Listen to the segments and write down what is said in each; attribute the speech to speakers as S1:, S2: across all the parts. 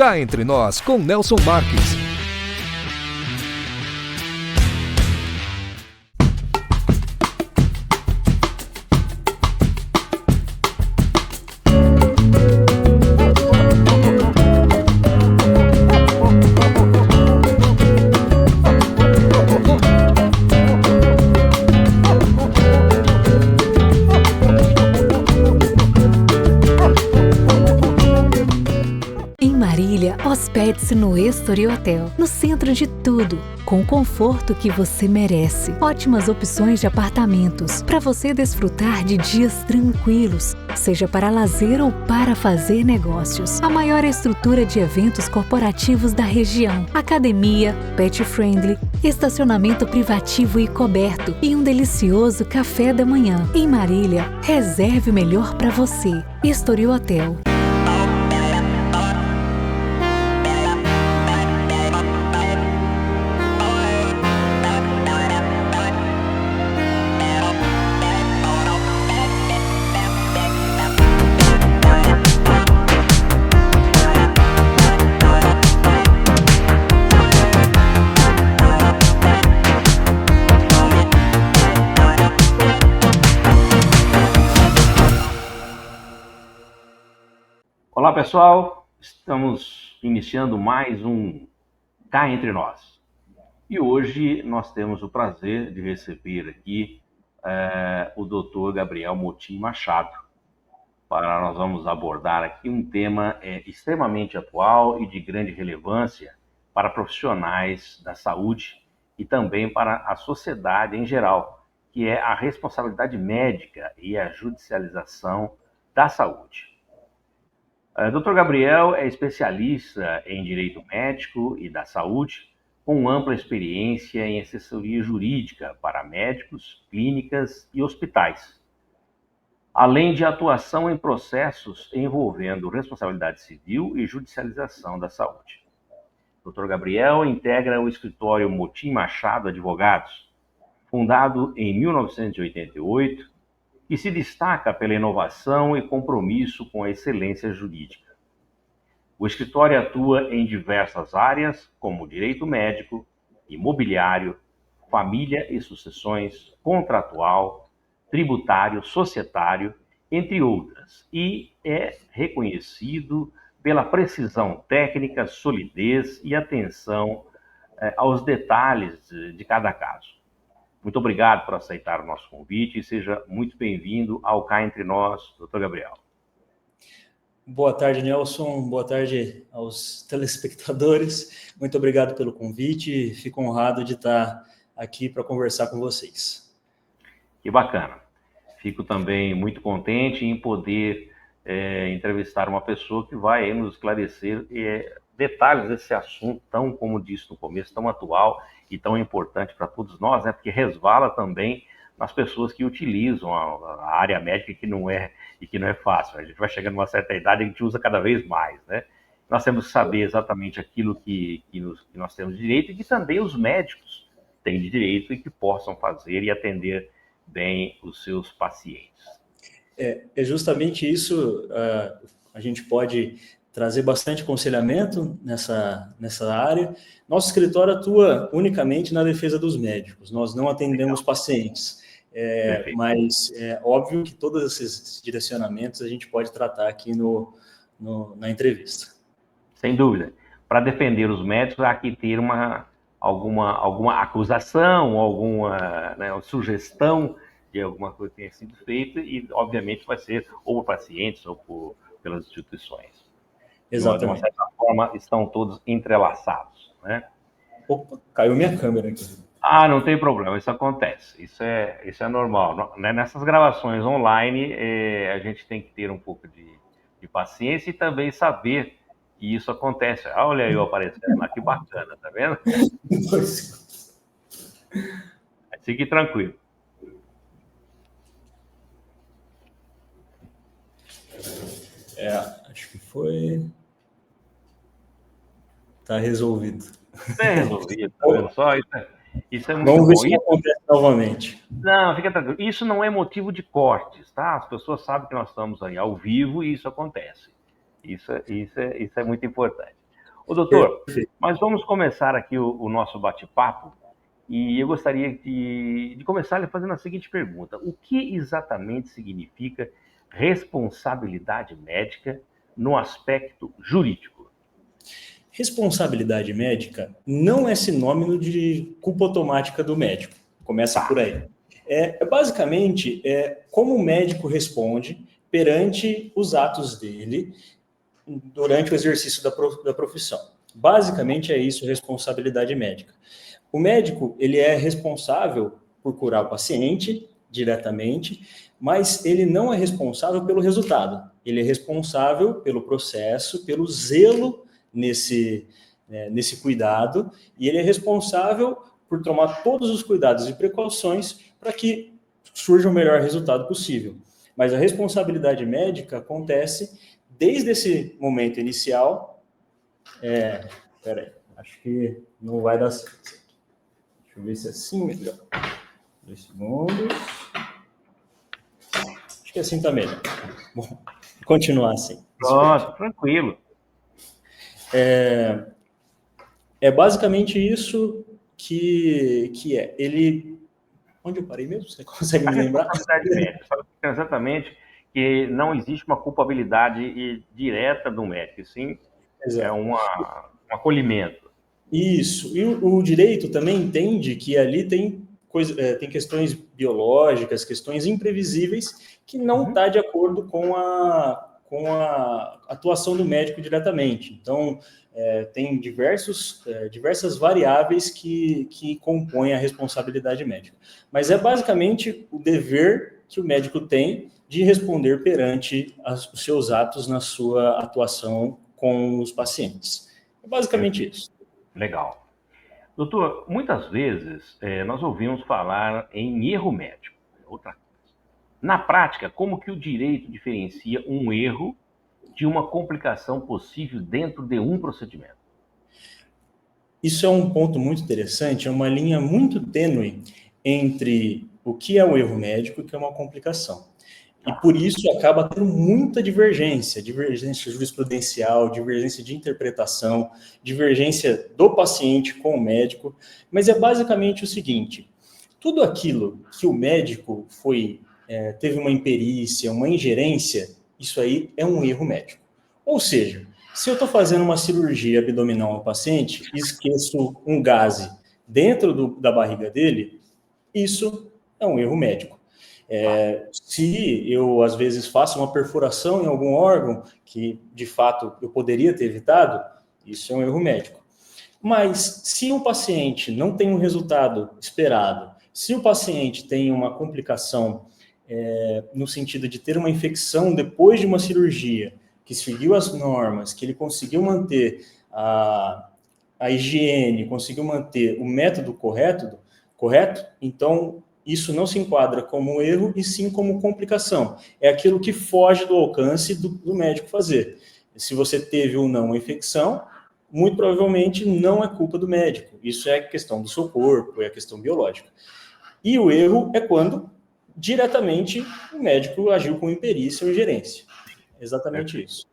S1: Cá Entre Nós, com Nelson Marques.
S2: Hospede-se no Estoril Hotel, no centro de tudo, com o conforto que você merece. Ótimas opções de apartamentos, para você desfrutar de dias tranquilos, seja para lazer ou para fazer negócios. A maior estrutura de eventos corporativos da região, academia, pet friendly, estacionamento privativo e coberto e um delicioso café da manhã. Em Marília, reserve o melhor para você. Estoril Hotel.
S3: Olá pessoal, estamos iniciando mais um Cá Entre Nós. E hoje nós temos o prazer de receber aqui o Dr. Gabriel Motim Machado. Nós vamos abordar aqui um tema extremamente atual e de grande relevância para profissionais da saúde e também para a sociedade em geral, que é a responsabilidade médica e a judicialização da saúde. Dr. Gabriel é especialista em direito médico e da saúde, com ampla experiência em assessoria jurídica para médicos, clínicas e hospitais, além de atuação em processos envolvendo responsabilidade civil e judicialização da saúde. Dr. Gabriel integra o escritório Motim Machado Advogados, fundado em 1988, que se destaca pela inovação e compromisso com a excelência jurídica. O escritório atua em diversas áreas, como direito médico, imobiliário, família e sucessões, contratual, tributário, societário, entre outras, e é reconhecido pela precisão técnica, solidez e atenção aos detalhes de cada caso. Muito obrigado por aceitar o nosso convite e seja muito bem-vindo ao Cá Entre Nós, Dr. Gabriel.
S4: Boa tarde, Nelson. Boa tarde aos telespectadores. Muito obrigado pelo convite. Fico honrado de estar aqui para conversar com vocês.
S3: Que bacana. Fico também muito contente em poder entrevistar uma pessoa que vai nos esclarecer detalhes desse assunto tão, como disse no começo, tão atual e tão importante para todos nós, né? Porque resvala também nas pessoas que utilizam a área médica que não é fácil. A gente vai chegando a uma certa idade e a gente usa cada vez mais, né? Nós temos que saber exatamente aquilo que nós temos de direito e que também os médicos têm de direito e que possam fazer e atender bem os seus pacientes.
S4: É justamente isso. A gente pode trazer bastante aconselhamento nessa área. Nosso escritório atua unicamente na defesa dos médicos. Nós não atendemos pacientes. Mas é óbvio que todos esses direcionamentos a gente pode tratar aqui na entrevista.
S3: Sem dúvida. Para defender os médicos, há que ter alguma acusação, alguma sugestão de alguma coisa que tenha sido feita e, obviamente, vai ser ou por pacientes ou pelas instituições.
S4: Exatamente.
S3: De uma certa forma, estão todos entrelaçados, né?
S4: Opa, caiu minha câmera aqui.
S3: Não tem problema, isso acontece, isso é normal. Nessas gravações online, a gente tem que ter um pouco de paciência e também saber que isso acontece. Olha eu aparecendo lá, que bacana, tá vendo? Fique tranquilo.
S4: Acho que foi... Tá resolvido.
S3: É resolvido, tá vendo só? Isso é muito
S4: Vamos
S3: bom.
S4: ver se acontece novamente.
S3: Não, fica tranquilo. Isso não é motivo de cortes, tá? As pessoas sabem que nós estamos aí ao vivo e isso acontece. Isso é muito importante. Ô, doutor,
S4: Perfeito.
S3: mas vamos começar aqui o nosso bate-papo e eu gostaria de começar fazendo a seguinte pergunta. O que exatamente significa responsabilidade médica no aspecto jurídico?
S4: Responsabilidade médica não é sinônimo de culpa automática do médico. Começa por aí. Basicamente, como o médico responde perante os atos dele durante o exercício da profissão. Basicamente é isso, responsabilidade médica. O médico, ele é responsável por curar o paciente diretamente, mas ele não é responsável pelo resultado. Ele é responsável pelo processo, pelo zelo nesse cuidado, e ele é responsável por tomar todos os cuidados e precauções para que surja o melhor resultado possível. Mas a responsabilidade médica acontece desde esse momento inicial. Peraí, acho que não vai dar certo. Deixa eu ver se é assim melhor. 2 segundos. Acho que assim está melhor. Bom, vou continuar assim.
S3: Pronto, tranquilo.
S4: É basicamente isso que é. Ele... Onde eu parei mesmo? Você consegue me lembrar?
S3: Responsabilidade médica. Exatamente que não existe uma culpabilidade direta do médico, sim,
S4: Exato.
S3: é um acolhimento.
S4: Isso. E o direito também entende que ali tem questões biológicas, questões imprevisíveis que não está de acordo com a atuação do médico diretamente. Então, tem diversas variáveis que compõem a responsabilidade médica. Mas é basicamente o dever que o médico tem de responder perante os seus atos na sua atuação com os pacientes. É basicamente isso.
S3: Legal. Doutor, muitas vezes nós ouvimos falar em erro médico. Outra coisa. Na prática, como que o direito diferencia um erro de uma complicação possível dentro de um procedimento?
S4: Isso é um ponto muito interessante, é uma linha muito tênue entre o que é um erro médico e o que é uma complicação. E por isso acaba tendo muita divergência jurisprudencial, divergência de interpretação, divergência do paciente com o médico, mas é basicamente o seguinte: tudo aquilo que o médico teve uma imperícia, uma ingerência, isso aí é um erro médico. Ou seja, se eu estou fazendo uma cirurgia abdominal no paciente e esqueço um gaze dentro da barriga dele, isso é um erro médico. Se eu, às vezes, faço uma perfuração em algum órgão que, de fato, eu poderia ter evitado, isso é um erro médico. Mas se o paciente não tem um resultado esperado, se o paciente tem uma complicação no sentido de ter uma infecção depois de uma cirurgia, que seguiu as normas, que ele conseguiu manter a higiene, conseguiu manter o método correto, então isso não se enquadra como erro, e sim como complicação. É aquilo que foge do alcance do médico fazer. Se você teve ou não uma infecção, muito provavelmente não é culpa do médico. Isso é questão do seu corpo, é questão biológica. E o erro é quando, diretamente, o médico agiu com imperícia ou ingerência. Exatamente isso.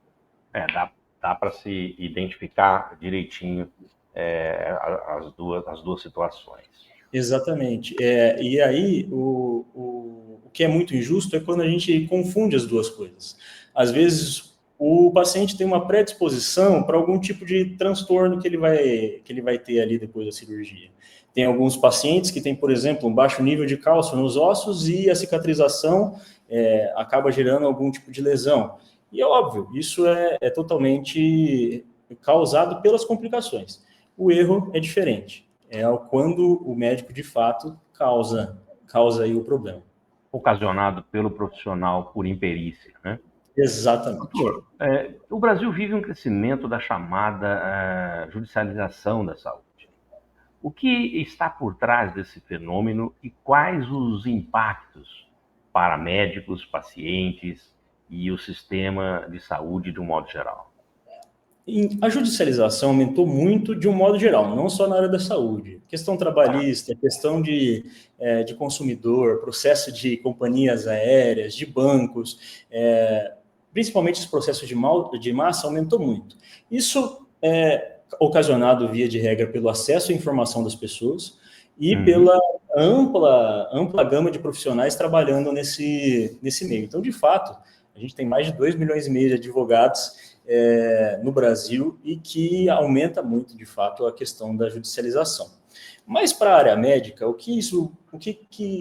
S3: Dá para se identificar direitinho as duas situações.
S4: Exatamente. E aí, o que é muito injusto é quando a gente confunde as duas coisas. Às vezes, o paciente tem uma predisposição para algum tipo de transtorno que ele vai ter ali depois da cirurgia. Tem alguns pacientes que têm, por exemplo, um baixo nível de cálcio nos ossos e a cicatrização acaba gerando algum tipo de lesão. E é óbvio, isso é totalmente causado pelas complicações. O erro é diferente. É quando o médico, de fato, causa aí o problema.
S3: Ocasionado pelo profissional por imperícia, né?
S4: Exatamente.
S3: Doutor, o Brasil vive um crescimento da chamada judicialização da saúde. O que está por trás desse fenômeno e quais os impactos para médicos, pacientes e o sistema de saúde de um modo geral?
S4: A judicialização aumentou muito de um modo geral, não só na área da saúde. Questão trabalhista, questão de consumidor, processo de companhias aéreas, de bancos, principalmente os processos de massa aumentou muito. Isso ocasionado, via de regra, pelo acesso à informação das pessoas e pela ampla gama de profissionais trabalhando nesse meio. Então, de fato, a gente tem mais de 2,5 milhões de advogados no Brasil e que aumenta muito, de fato, a questão da judicialização. Mas para a área médica, o que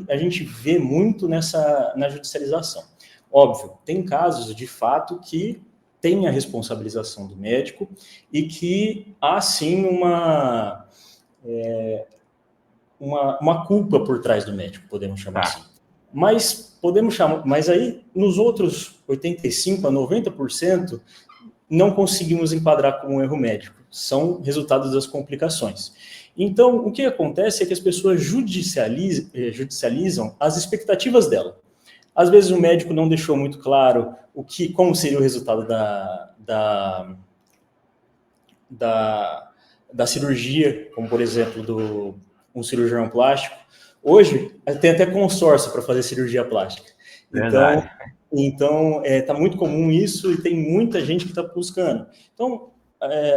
S4: a gente vê muito na judicialização? Óbvio, tem casos, de fato, que tem a responsabilização do médico e que há, sim, uma culpa por trás do médico, podemos chamar assim. Mas aí, nos outros 85% a 90%, não conseguimos enquadrar como um erro médico. São resultados das complicações. Então, o que acontece é que as pessoas judicializam as expectativas dela. Às vezes o médico não deixou muito claro como seria o resultado da cirurgia, como, por exemplo, um cirurgião plástico. Hoje, tem até consórcio para fazer cirurgia plástica.
S3: Verdade.
S4: Então, está muito comum isso e tem muita gente que está buscando. Então,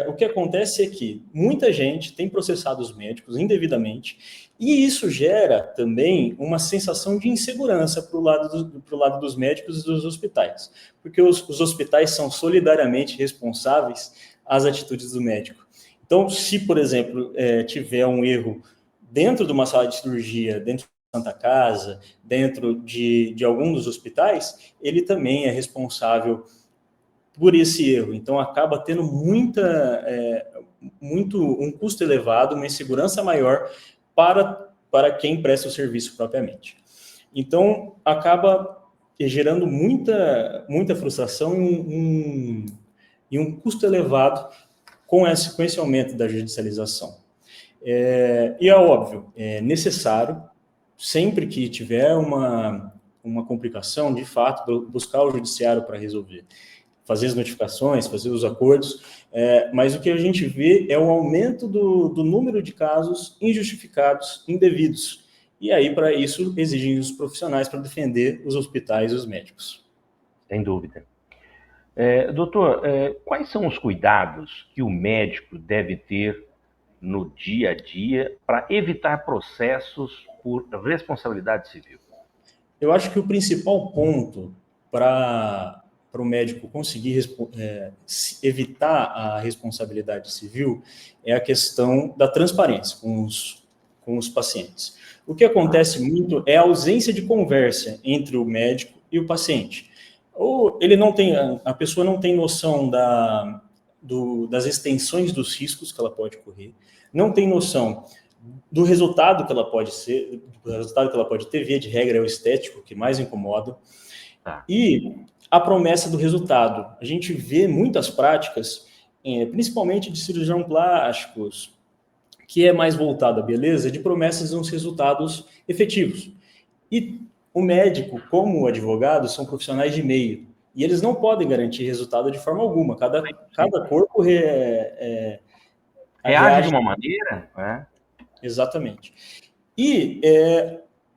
S4: o que acontece é que muita gente tem processado os médicos indevidamente e isso gera também uma sensação de insegurança para o lado dos médicos e dos hospitais, porque os hospitais são solidariamente responsáveis às atitudes do médico. Então, se, por exemplo, tiver um erro dentro de uma sala de cirurgia, dentro de uma Santa Casa, dentro de algum dos hospitais, ele também é responsável por esse erro. Então, acaba tendo um custo elevado, uma insegurança maior para quem presta o serviço propriamente. Então, acaba gerando muita frustração e um custo elevado com esse aumento da judicialização. E é óbvio, é necessário, sempre que tiver uma complicação, de fato, buscar o judiciário para resolver. Fazer as notificações, fazer os acordos, mas o que a gente vê é o aumento do número de casos injustificados, indevidos. E aí, para isso, exigem os profissionais para defender os hospitais e os médicos.
S3: Sem dúvida. Doutor, quais são os cuidados que o médico deve ter no dia a dia para evitar processos por responsabilidade civil?
S4: Eu acho que o principal ponto para o médico conseguir evitar a responsabilidade civil é a questão da transparência com os pacientes. O que acontece muito é a ausência de conversa entre o médico e o paciente. Ou a pessoa não tem noção das extensões dos riscos que ela pode correr, não tem noção do resultado que ela pode ter, via de regra é o estético que mais incomoda, e a promessa do resultado. A gente vê muitas práticas, principalmente de cirurgião plásticos, que é mais voltado à beleza, de promessas nos resultados efetivos. E o médico, como o advogado, são profissionais de meio, e eles não podem garantir resultado de forma alguma. Cada corpo
S3: reage de uma maneira, né?
S4: Exatamente. E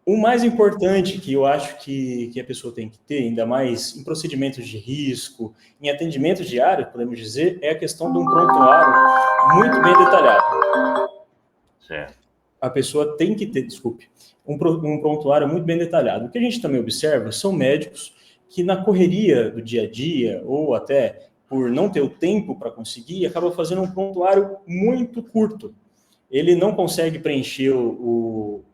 S4: o mais importante que eu acho que a pessoa tem que ter, ainda mais em procedimentos de risco, em atendimento diário, podemos dizer, é a questão de um prontuário muito bem detalhado.
S3: Certo.
S4: A pessoa tem que ter, um prontuário muito bem detalhado. O que a gente também observa são médicos que na correria do dia a dia, ou até por não ter o tempo para conseguir, acaba fazendo um prontuário muito curto. Ele não consegue preencher o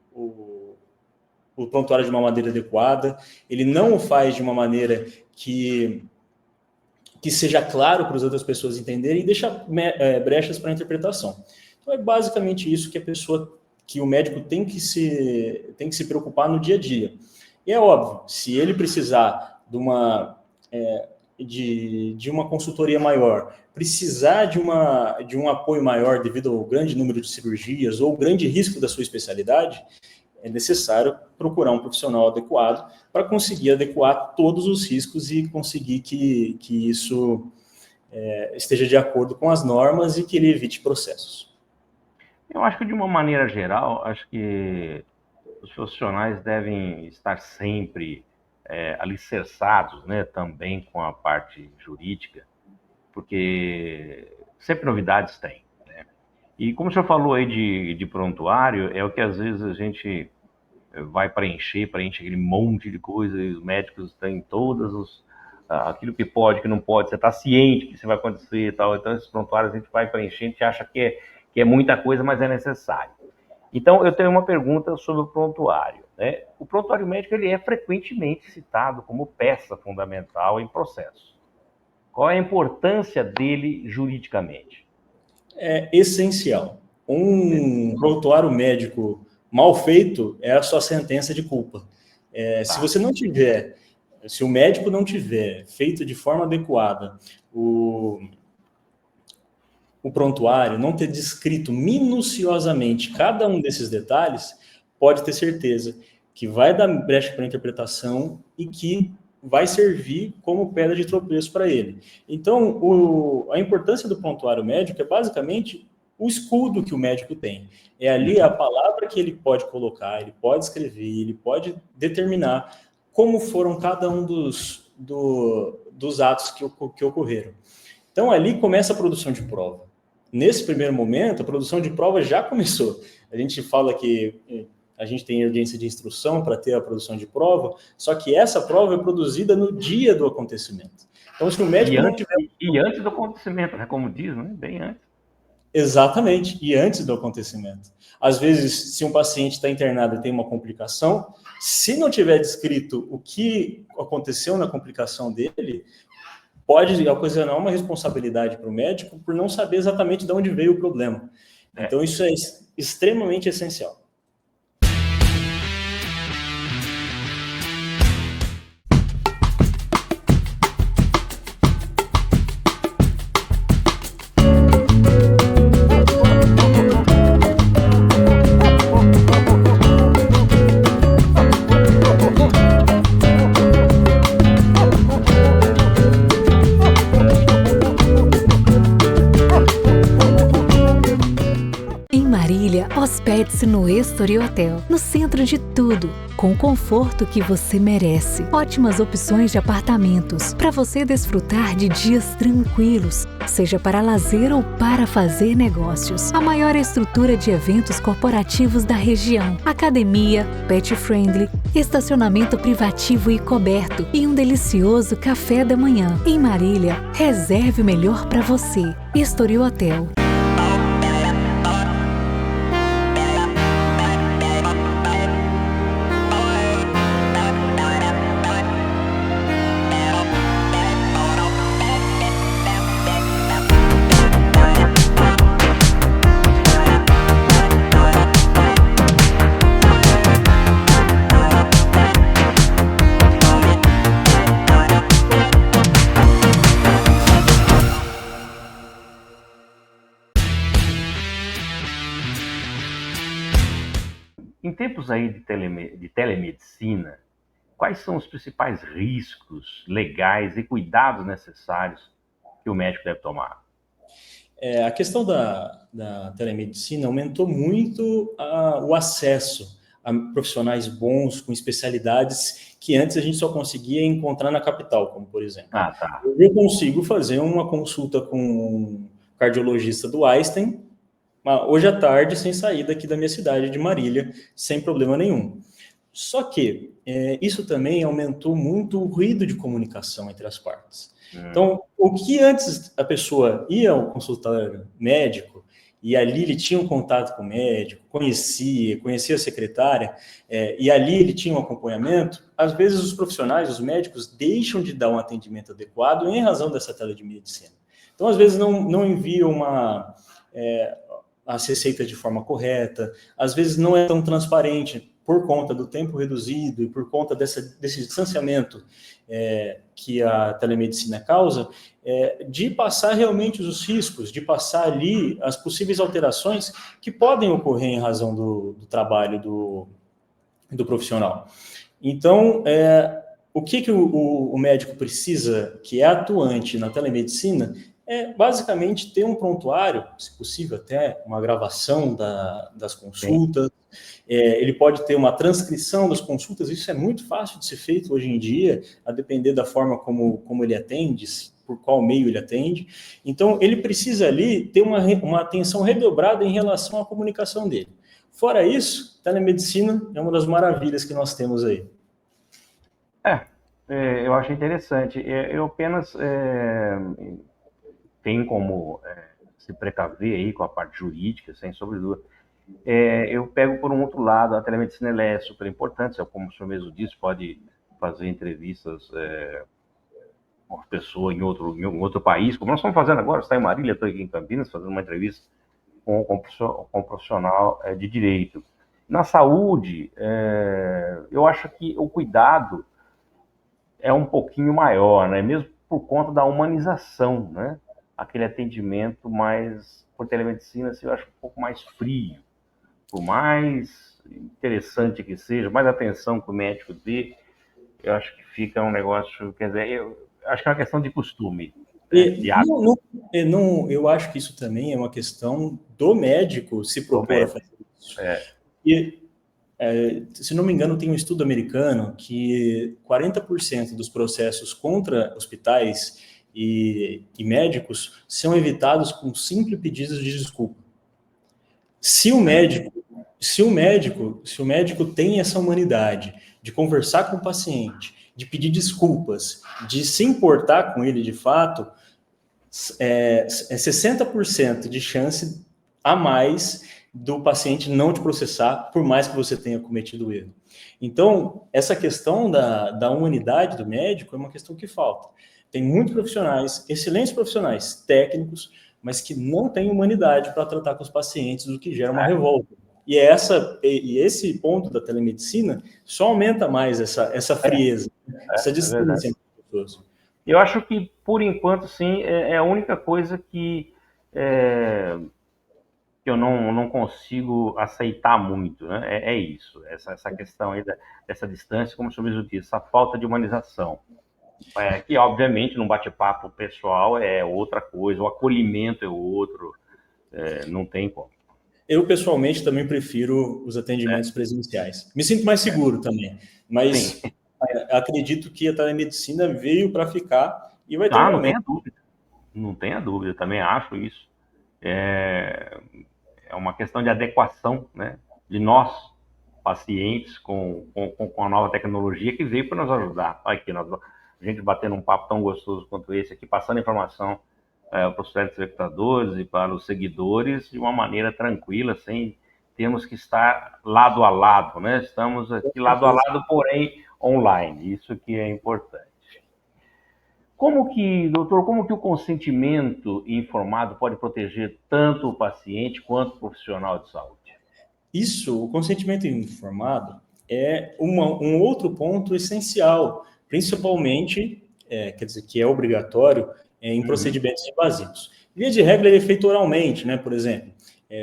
S4: prontuário de uma maneira adequada, ele não o faz de uma maneira que seja claro para as outras pessoas entenderem e deixa brechas para a interpretação. Então, é basicamente isso que o médico tem que se preocupar no dia a dia. E é óbvio, se ele precisar de uma consultoria maior, precisar de um apoio maior devido ao grande número de cirurgias ou o grande risco da sua especialidade, é necessário procurar um profissional adequado para conseguir adequar todos os riscos e conseguir que isso esteja de acordo com as normas e que ele evite processos.
S3: Eu acho que, de uma maneira geral, acho que os profissionais devem estar sempre alicerçados, né, também com a parte jurídica, porque sempre novidades tem, né? E como o senhor falou aí de prontuário, é o que às vezes a gente vai preenche aquele monte de coisa, e os médicos têm aquilo que pode, que não pode, você está ciente que isso vai acontecer e tal, então esses prontuários a gente vai preenchendo, a gente acha que é muita coisa, mas é necessário. Então, eu tenho uma pergunta sobre o prontuário, né? O prontuário médico ele é frequentemente citado como peça fundamental em processo. Qual é a importância dele juridicamente?
S4: É essencial. Um prontuário médico mal feito é a sua sentença de culpa. Se você não tiver, se o médico não tiver feito de forma adequada o prontuário, não ter descrito minuciosamente cada um desses detalhes, pode ter certeza que vai dar brecha para a interpretação e que vai servir como pedra de tropeço para ele. Então, a importância do prontuário médico é basicamente o escudo que o médico tem. É ali a palavra que ele pode colocar, ele pode escrever, ele pode determinar como foram cada um dos atos que ocorreram. Então, ali começa a produção de prova. Nesse primeiro momento, a produção de prova já começou. A gente fala que a gente tem urgência de instrução para ter a produção de prova, só que essa prova é produzida no dia do acontecimento. Então, se o médico não tiver...
S3: E antes do acontecimento, né? Como diz, né? Bem antes.
S4: Exatamente, e antes do acontecimento. Às vezes, se um paciente está internado e tem uma complicação, se não tiver descrito o que aconteceu na complicação dele, pode ocasionar uma responsabilidade para o médico por não saber exatamente de onde veio o problema. Então, isso é extremamente essencial.
S2: Hospede-se no Estoril Hotel, no centro de tudo, com o conforto que você merece. Ótimas opções de apartamentos, para você desfrutar de dias tranquilos, seja para lazer ou para fazer negócios. A maior estrutura de eventos corporativos da região, academia, pet friendly, estacionamento privativo e coberto e um delicioso café da manhã. Em Marília, reserve o melhor para você. Estoril Hotel.
S3: Em tempos aí de telemedicina, quais são os principais riscos legais e cuidados necessários que o médico deve tomar?
S4: A questão da telemedicina aumentou muito o acesso a profissionais bons, com especialidades que antes a gente só conseguia encontrar na capital, como por exemplo.
S3: Tá.
S4: Eu consigo fazer uma consulta com um cardiologista do Einstein, hoje à tarde, sem sair daqui da minha cidade de Marília, sem problema nenhum. Só que isso também aumentou muito o ruído de comunicação entre as partes. Então, o que antes a pessoa ia ao consultório médico e ali ele tinha um contato com o médico, conhecia a secretária, e ali ele tinha um acompanhamento, às vezes os profissionais, os médicos, deixam de dar um atendimento adequado em razão dessa telemedicina. Então, às vezes não enviam as receitas de forma correta, às vezes não é tão transparente por conta do tempo reduzido e por conta desse distanciamento que a telemedicina causa, de passar realmente os riscos, de passar ali as possíveis alterações que podem ocorrer em razão do trabalho do profissional. Então, o que o médico precisa, que é atuante na telemedicina, É basicamente ter um prontuário, se possível até uma gravação das consultas, ele pode ter uma transcrição das consultas, isso é muito fácil de ser feito hoje em dia, a depender da forma como ele atende, por qual meio ele atende. Então, ele precisa ali ter uma atenção redobrada em relação à comunicação dele. Fora isso, telemedicina é uma das maravilhas que nós temos aí.
S3: Eu achei interessante. Eu apenas tenho como se precaver aí com a parte jurídica, sem sombra de dúvida. Eu pego por um outro lado, a telemedicina ela é super importante, como o senhor mesmo disse, pode fazer entrevistas com uma pessoa em outro país, como nós estamos fazendo agora, você está em Marília, estou aqui em Campinas, fazendo uma entrevista com um profissional de direito. Na saúde, eu acho que o cuidado é um pouquinho maior, né? Mesmo por conta da humanização, né? Aquele atendimento mais, por telemedicina, assim, eu acho um pouco mais frio. Por mais interessante que seja, mais atenção que o médico dê, eu acho que fica um negócio, quer dizer, eu acho que é uma questão de costume.
S4: Eu acho que isso também é uma questão do médico se propor a fazer isso. E, se não me engano, tem um estudo americano que 40% dos processos contra hospitais e médicos são evitados com simples pedidos de desculpa. Se o médico tem essa humanidade de conversar com o paciente, de pedir desculpas, de se importar com ele de fato, 60% de chance a mais do paciente não te processar, por mais que você tenha cometido o erro. Então, essa questão da humanidade do médico é uma questão que falta. Tem muitos profissionais, excelentes profissionais, técnicos, mas que não têm humanidade para tratar com os pacientes, o que gera uma revolta. E esse ponto da telemedicina só aumenta mais essa frieza, essa distância entre as pessoas.
S3: Eu acho que, por enquanto, sim, é a única coisa que eu não consigo aceitar muito, né? É isso, essa questão aí dessa distância, como o senhor mesmo disse, essa falta de humanização. Que, obviamente, num bate-papo pessoal é outra coisa, o acolhimento é outro, não tem como.
S4: Eu, pessoalmente, também prefiro os atendimentos presenciais. Me sinto mais seguro também, mas acredito que a telemedicina veio para ficar e vai ter um momento.
S3: Não tenha dúvida. Não tenha dúvida, também acho isso. É uma questão de adequação, né, de nós, pacientes, com a nova tecnologia que veio para nos ajudar. Aqui, a gente batendo um papo tão gostoso quanto esse aqui, passando informação para os telespectadores e para os seguidores de uma maneira tranquila, sem termos que estar lado a lado, né? Estamos aqui lado a lado, porém online. Isso que é importante. Doutor, como que o consentimento informado pode proteger tanto o paciente quanto o profissional de saúde?
S4: O consentimento informado é um outro ponto essencial, principalmente, quer dizer, que é obrigatório em procedimentos invasivos. Via de regra, ele é feito oralmente, né? Por exemplo,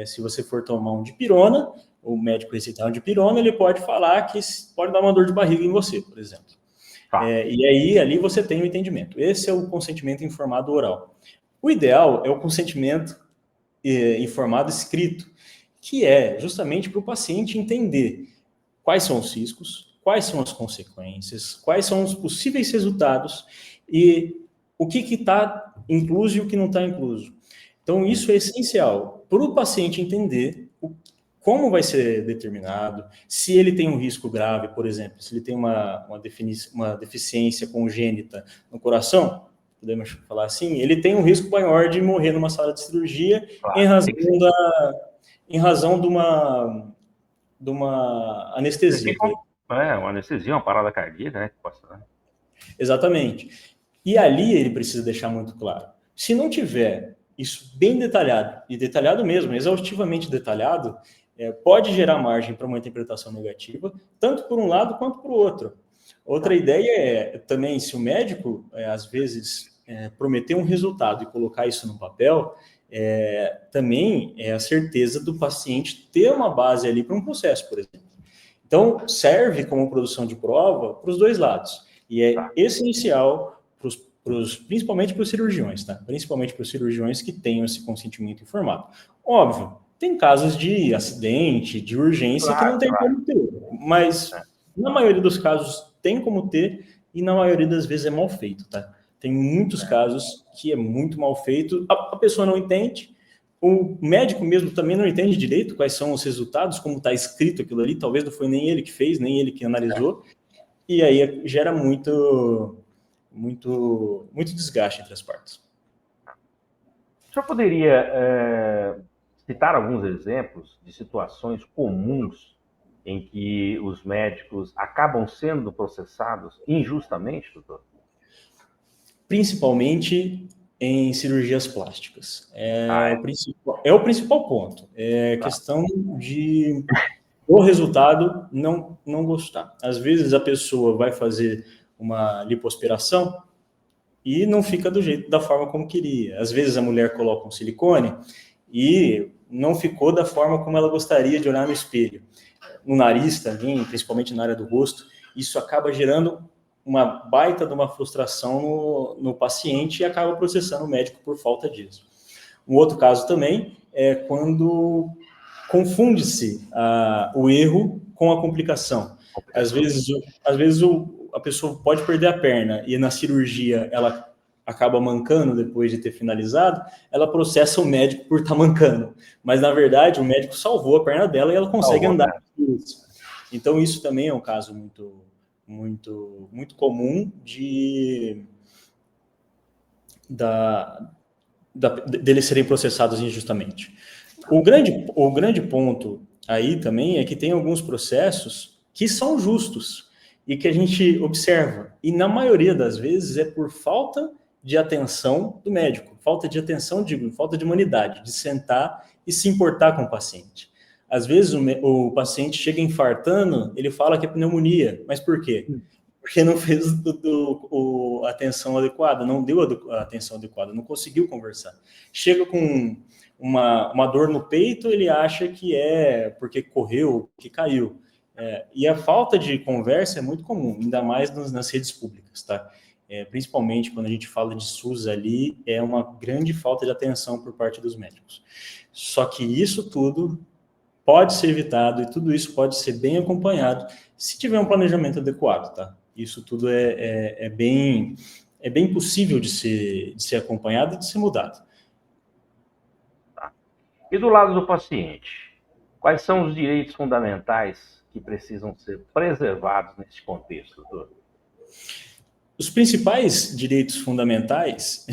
S4: se você for tomar um dipirona, o médico receitar um dipirona, ele pode falar que pode dar uma dor de barriga em você, por exemplo. E aí, ali você tem o entendimento. Esse é o consentimento informado oral. O ideal é o consentimento informado escrito, que é justamente para o paciente entender quais são os riscos, quais são as consequências, quais são os possíveis resultados e o que está incluso e o que não está incluso. Então, isso é essencial para o paciente entender como vai ser determinado, se ele tem um risco grave, por exemplo, se ele tem uma deficiência congênita no coração, podemos falar assim, ele tem um risco maior de morrer numa sala de cirurgia em razão de uma anestesia.
S3: Uma anestesia, uma parada cardíaca, né?
S4: Exatamente. E ali ele precisa deixar muito claro. Se não tiver isso bem detalhado, e detalhado mesmo, exaustivamente detalhado, pode gerar margem para uma interpretação negativa, tanto por um lado quanto por outro. Outra ideia é também, se o médico, às vezes, prometer um resultado e colocar isso no papel, também é a certeza do paciente ter uma base ali para um processo, por exemplo. Então, serve como produção de prova para os dois lados. E é essencial para principalmente para os cirurgiões, tá? Principalmente para os cirurgiões que tenham esse consentimento informado. Óbvio, tem casos de acidente, de urgência que não tem como ter, mas na maioria dos casos tem como ter e na maioria das vezes é mal feito, tá? Tem muitos casos que é muito mal feito, a pessoa não entende, o médico mesmo também não entende direito quais são os resultados, como está escrito aquilo ali, talvez não foi nem ele que fez, nem ele que analisou, e aí gera muito desgaste entre as partes.
S3: O senhor poderia citar alguns exemplos de situações comuns em que os médicos acabam sendo processados injustamente, doutor?
S4: Principalmente em cirurgias plásticas. É o principal ponto. É questão de o resultado não gostar. Às vezes a pessoa vai fazer uma lipoaspiração e não fica da forma como queria. Às vezes a mulher coloca um silicone e não ficou da forma como ela gostaria de olhar no espelho. No nariz também, principalmente na área do rosto, isso acaba gerando uma baita de uma frustração no paciente e acaba processando o médico por falta disso. Um outro caso também é quando confunde-se o erro com a complicação. Às vezes a pessoa pode perder a perna e na cirurgia ela acaba mancando depois de ter finalizado, ela processa o médico por estar mancando. Mas, na verdade, o médico salvou a perna dela e ela consegue andar. Então, isso também é um caso muito comum deles serem processados injustamente. O grande ponto aí também é que tem alguns processos que são justos e que a gente observa. E, na maioria das vezes, é por falta de atenção do médico, falta de atenção, falta de humanidade, de sentar e se importar com o paciente. Às vezes o paciente chega infartando, ele fala que é pneumonia, mas por quê? Porque não fez a atenção adequada, não deu a atenção adequada, não conseguiu conversar. Chega com uma dor no peito, ele acha que é porque correu, que caiu. E a falta de conversa é muito comum, ainda mais nas redes públicas, tá? Principalmente quando a gente fala de SUS ali, é uma grande falta de atenção por parte dos médicos. Só que isso tudo pode ser evitado e tudo isso pode ser bem acompanhado se tiver um planejamento adequado, tá? Isso tudo é bem possível de ser acompanhado e de ser mudado.
S3: E do lado do paciente, quais são os direitos fundamentais que precisam ser preservados nesse contexto, doutor?
S4: Os principais direitos fundamentais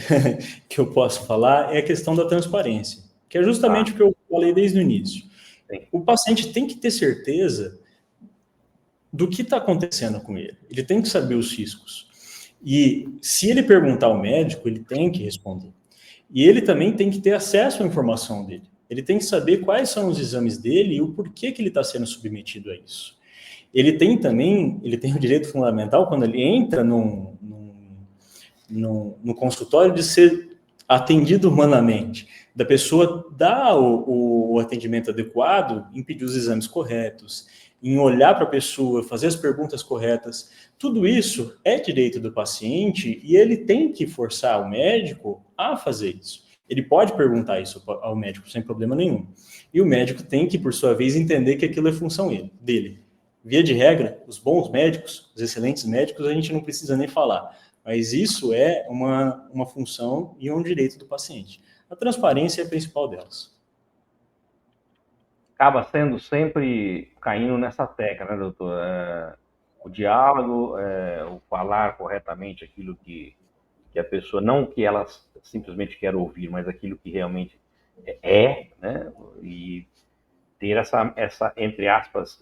S4: que eu posso falar é a questão da transparência, que é justamente o que eu falei desde o início. Sim. O paciente tem que ter certeza do que está acontecendo com ele. Ele tem que saber os riscos. E se ele perguntar ao médico, ele tem que responder. E ele também tem que ter acesso à informação dele. Ele tem que saber quais são os exames dele e o porquê que ele está sendo submetido a isso. Ele tem o direito fundamental, quando ele entra no consultório, de ser atendido humanamente, da pessoa dar o atendimento adequado, em pedir os exames corretos, em olhar para a pessoa, fazer as perguntas corretas. Tudo isso é direito do paciente e ele tem que forçar o médico a fazer isso. Ele pode perguntar isso ao médico sem problema nenhum. E o médico tem que, por sua vez, entender que aquilo é função dele. Via de regra, os bons médicos, os excelentes médicos, a gente não precisa nem falar. Mas isso é uma função e um direito do paciente. A transparência é a principal delas.
S3: Acaba sendo sempre caindo nessa tecla, né, doutor? O diálogo, o falar corretamente aquilo que a pessoa, não que ela simplesmente quer ouvir, mas aquilo que realmente né? E ter essa entre aspas,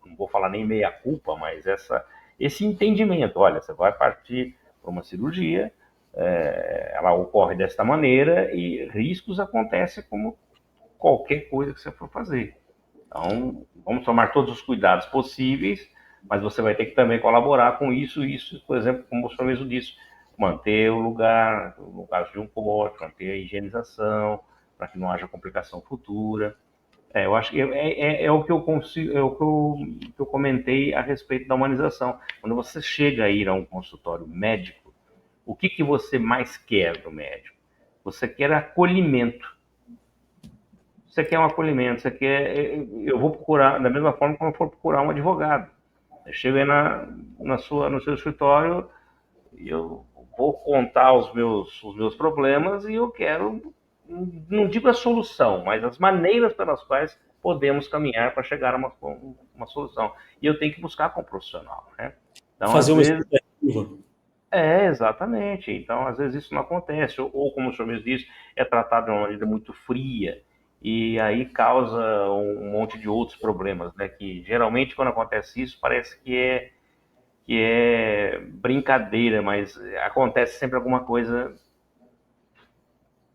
S3: não vou falar nem meia-culpa, mas esse entendimento. Olha, você vai partir para uma cirurgia, ela ocorre desta maneira e riscos acontecem como qualquer coisa que você for fazer. Então, vamos tomar todos os cuidados possíveis, mas você vai ter que também colaborar com isso, por exemplo, como o senhor mesmo disse, manter o lugar, no caso de um corte, manter a higienização, para que não haja complicação futura. Eu acho que é o que eu consigo, que eu comentei a respeito da humanização. Quando você chega a ir a um consultório médico, o que você mais quer do médico? Você quer acolhimento. Você quer um acolhimento, você quer... Eu vou procurar, da mesma forma como eu for procurar um advogado. Eu chego aí no seu escritório e eu vou contar os meus problemas e eu quero, não digo a solução, mas as maneiras pelas quais podemos caminhar para chegar a uma solução. E eu tenho que buscar com um profissional, né? Então,
S4: Fazer
S3: às
S4: uma
S3: vezes...
S4: expectativa.
S3: Exatamente. Então, às vezes isso não acontece, ou como o senhor mesmo disse, é tratado de uma maneira muito fria, e aí causa um monte de outros problemas, né? Que geralmente quando acontece isso parece que é brincadeira, mas acontece sempre alguma coisa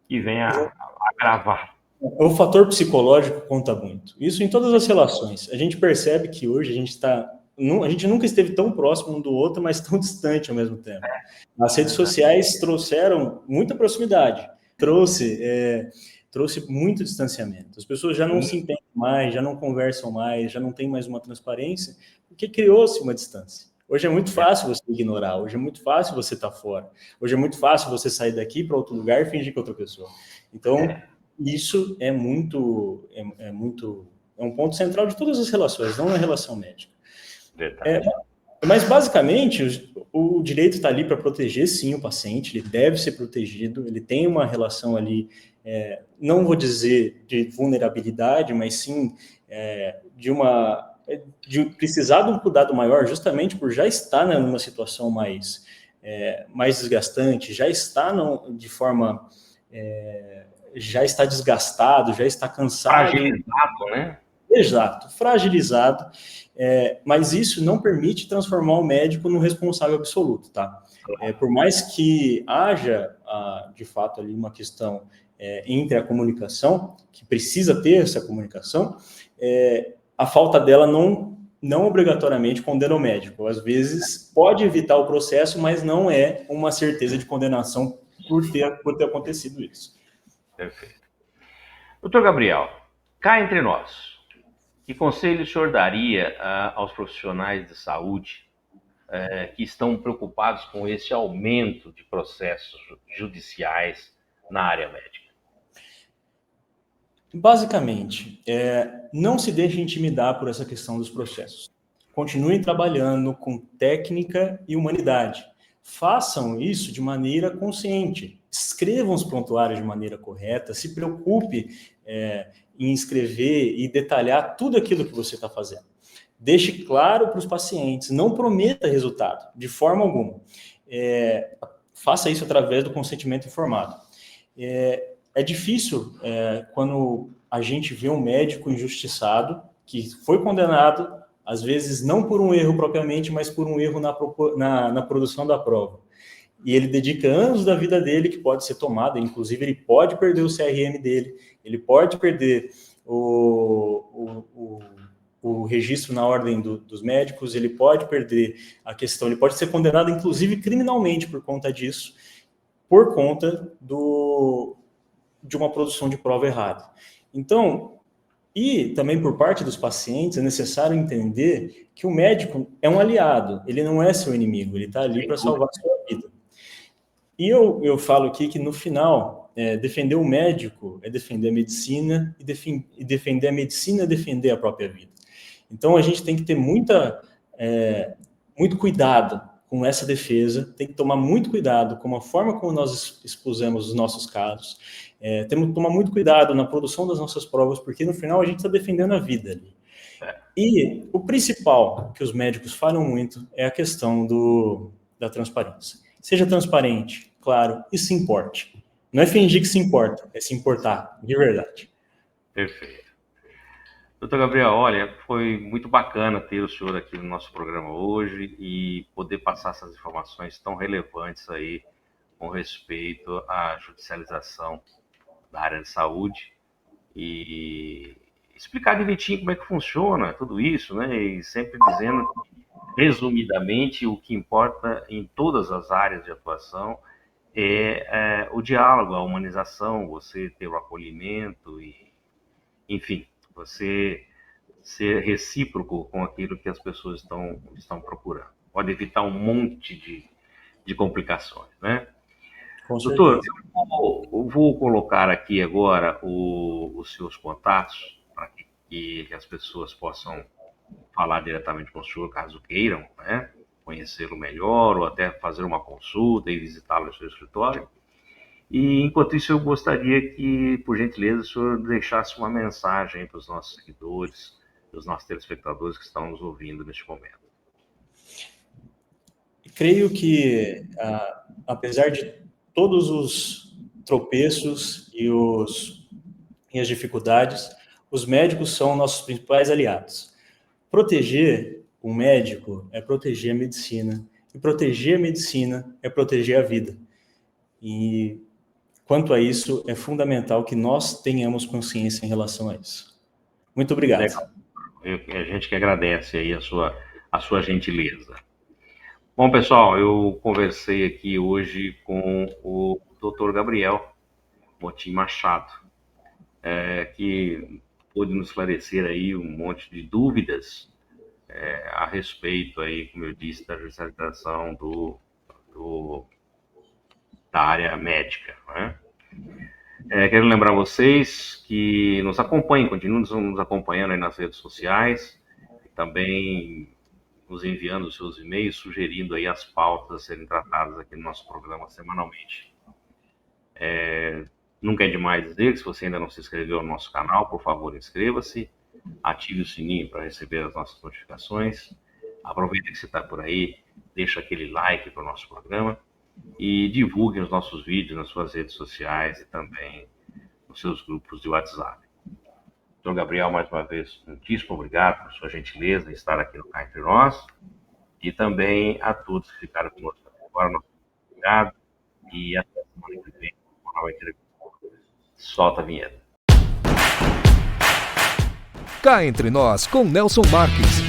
S3: que vem a agravar.
S4: O fator psicológico conta muito. Isso em todas as relações. A gente percebe que hoje a gente nunca esteve tão próximo um do outro, mas tão distante ao mesmo tempo. As redes sociais trouxeram muita proximidade, trouxe muito distanciamento. As pessoas já não se entendem mais, já não conversam mais, já não tem mais uma transparência, porque criou-se uma distância. Hoje é muito fácil você ignorar, hoje é muito fácil você estar fora, hoje é muito fácil você sair daqui para outro lugar e fingir que é outra pessoa. Então, isso é um ponto central de todas as relações, não na relação médica. Mas, basicamente, o direito está ali para proteger, sim, o paciente, ele deve ser protegido, ele tem uma relação ali, não vou dizer de vulnerabilidade, mas sim de precisar de um cuidado maior, justamente por já estar numa situação mais desgastante, já está de forma... já está desgastado, já está cansado.
S3: Fragilizado, né?
S4: Exato, fragilizado, mas isso não permite transformar o médico no responsável absoluto, tá? Por mais que haja, de fato, ali uma questão entre a comunicação, que precisa ter essa comunicação, a falta dela não obrigatoriamente condena o médico. Às vezes pode evitar o processo, mas não é uma certeza de condenação por ter acontecido isso.
S3: Perfeito. Doutor Gabriel, cá entre nós, que conselho o senhor daria aos profissionais de saúde que estão preocupados com esse aumento de processos judiciais na área médica?
S4: Basicamente, não se deixe intimidar por essa questão dos processos. Continuem trabalhando com técnica e humanidade. Façam isso de maneira consciente. Escrevam os prontuários de maneira correta. Se preocupe em escrever e detalhar tudo aquilo que você está fazendo. Deixe claro para os pacientes. Não prometa resultado, de forma alguma. Faça isso através do consentimento informado. É difícil quando a gente vê um médico injustiçado, que foi condenado, às vezes não por um erro propriamente, mas por um erro na produção da prova. E ele dedica anos da vida dele que pode ser tomado, inclusive ele pode perder o CRM dele, ele pode perder o registro na ordem dos médicos, ele pode perder a questão, ele pode ser condenado inclusive criminalmente por conta disso, por conta de uma produção de prova errada. Então, e também por parte dos pacientes, é necessário entender que o médico é um aliado, ele não é seu inimigo, ele está ali para salvar a sua vida. E eu falo aqui que, no final, defender o médico é defender a medicina, e defender a medicina é defender a própria vida. Então, a gente tem que ter muito cuidado com essa defesa, tem que tomar muito cuidado com a forma como nós expusemos os nossos casos, temos que tomar muito cuidado na produção das nossas provas, porque no final a gente está defendendo a vida ali. E o principal que os médicos falam muito é a questão da transparência. Seja transparente, claro, e se importe. Não é fingir que se importa, é se importar, de verdade.
S3: Perfeito. Doutor Gabriel, olha, foi muito bacana ter o senhor aqui no nosso programa hoje e poder passar essas informações tão relevantes aí com respeito à judicialização da área de saúde e explicar direitinho como é que funciona tudo isso, né? E sempre dizendo, resumidamente, o que importa em todas as áreas de atuação é o diálogo, a humanização, você ter o acolhimento e, enfim, você ser recíproco com aquilo que as pessoas estão procurando. Pode evitar um monte de complicações, né?
S4: Com
S3: Doutor,
S4: certeza.
S3: eu vou colocar aqui agora os seus contatos para que as pessoas possam falar diretamente com o senhor, caso queiram, né? Conhecê-lo melhor ou até fazer uma consulta e visitá-lo no seu escritório. E, enquanto isso, eu gostaria que, por gentileza, o senhor deixasse uma mensagem para os nossos seguidores, os nossos telespectadores que estão nos ouvindo neste momento.
S4: Creio que, apesar de todos os tropeços e as dificuldades, os médicos são nossos principais aliados. Proteger o médico é proteger a medicina, e proteger a medicina é proteger a vida. E, quanto a isso, é fundamental que nós tenhamos consciência em relação a isso. Muito obrigado.
S3: Legal. A gente que agradece aí a sua gentileza. Bom, pessoal, eu conversei aqui hoje com o Dr. Gabriel Motim Machado, que pôde nos esclarecer aí um monte de dúvidas a respeito aí, como eu disse, da judicialização da área médica, né? Quero lembrar vocês que nos acompanhem, continuem nos acompanhando aí nas redes sociais, e também nos enviando os seus e-mails, sugerindo aí as pautas a serem tratadas aqui no nosso programa semanalmente. Nunca é demais dizer que se você ainda não se inscreveu no nosso canal, por favor, inscreva-se, ative o sininho para receber as nossas notificações, aproveita que você está por aí, deixa aquele like para o nosso programa e divulgue os nossos vídeos nas suas redes sociais e também nos seus grupos de WhatsApp. Dr. Gabriel, mais uma vez, muitíssimo obrigado por sua gentileza em estar aqui no Cá Entre Nós, e também a todos que ficaram conosco agora, nosso obrigado, e até a semana que vem com uma nova entrevista. Solta a vinheta.
S1: Cá Entre Nós, com Nelson Marques.